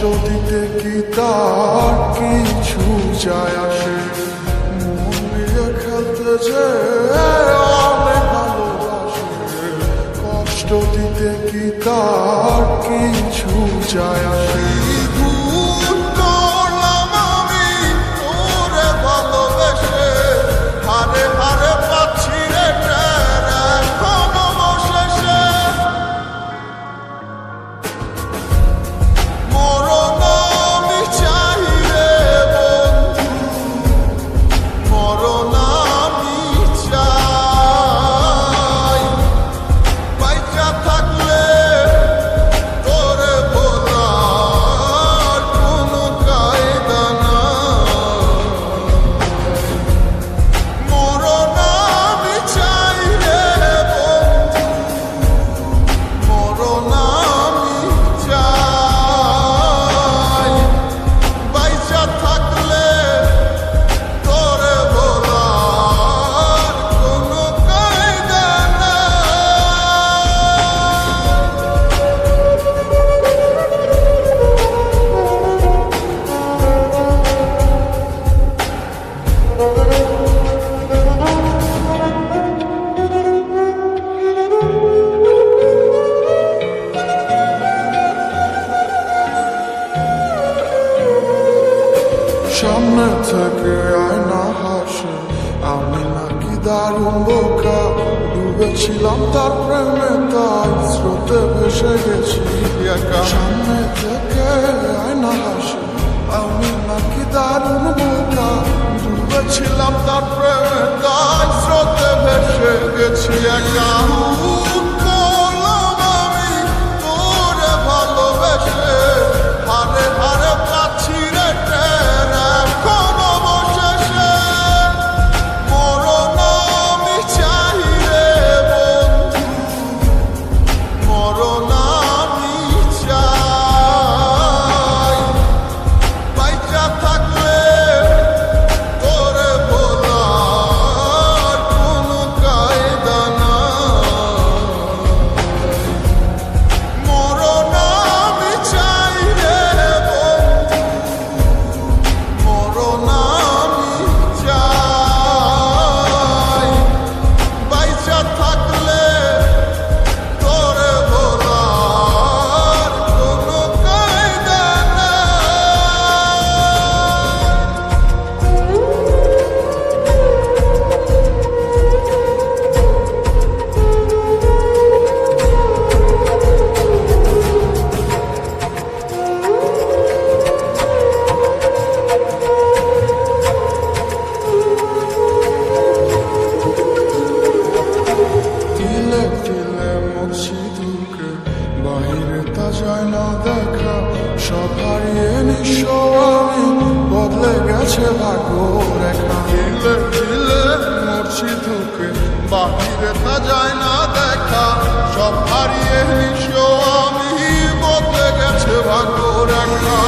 কষ্ট দিতে কি তার কিছু যায় আসে? মন নিয়ে খেলতে যে অনেক ভালোবাসে, কষ্ট দিতে কি তার কিছু যায় আসে? ভুল করলাম আমি তোরে ভালোবেসে, হারে হারে পাচ্ছি রে টের এখন অবশেষে। মরণ আমি চাই রে বন্ধু, মরণ আমি চাই। পয়সা থাকলে তোরে বলার কোনো কায়দা নাই। মরণ আমি চাই রে বন্ধু, মরণ আমি চাই। পয়সা থাকলে তোরে বলার কোনো কায়দা সামনে থেকে আয়না হাসে, আমি নাকি দারুণ বোকা। ডুবেছিলাম তার প্রেমে, তাই স্রোতে ভেসে গেছি একা। সামনে থেকে আয়না হাসে, আমি নাকি দারুণ বোকা। ডুবেছিলাম তার প্রেমে, তাই স্রোতে ভেসে গেছি একা। করলাম আমি তোরে ভালোবেসে, হারে হারে পাচ্ছি রে টের এখন অবশেষে। মরণ আমি চাই রে বন্ধু, মরণ আমি চাই। পয়সা থাকলে তোরে বলার কোনো কায়দা নাই। মরণ আমি চাই রে বন্ধু, মরণ আমি চাই। পয়সা থাকলে তোরে বলার কোনো কায়দা তিলে তিলে মরছি দুঃখে, বাহিরে তা যায় না দেখা। সব হারিয়ে নিঃস্ব আমি, বদলে গেছে ভাগ্য রেখা। তিলে তিলে মরছি দুঃখে, বাহিরে তা যায় না দেখা। সব হারিয়ে নিঃস্ব আমি, বদলে গেছে ভাগ্য রেখা।